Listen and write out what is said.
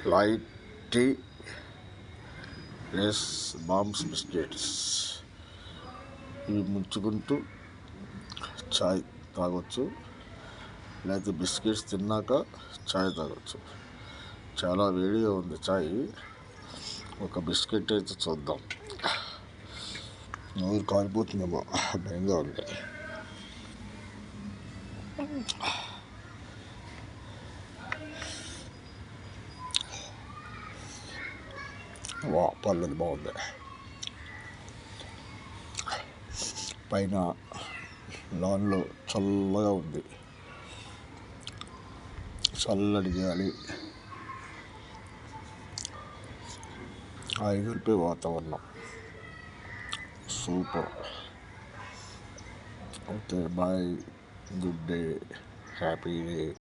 Light tea plus bombs biscuits ఇవి ముంచుకుంటూ చాయ్ తాగొచ్చు, లేకపోతే బిస్కెట్స్ తిన్నాక చాయ్ తాగొచ్చు. చాలా వేడిగా ఉంది చాయ్. ఒక బిస్కెట్ అయితే చూద్దాం. నోరు కాలిపోతుందేమో, భయంగా ఉంది. పర్లేదు, బాగుంది. పైన లాన్లో చల్లగా ఉంది, చల్లటి గాలి, హాయిగలిపే వాతావరణం. Super. Okay, bye, good day, happy day.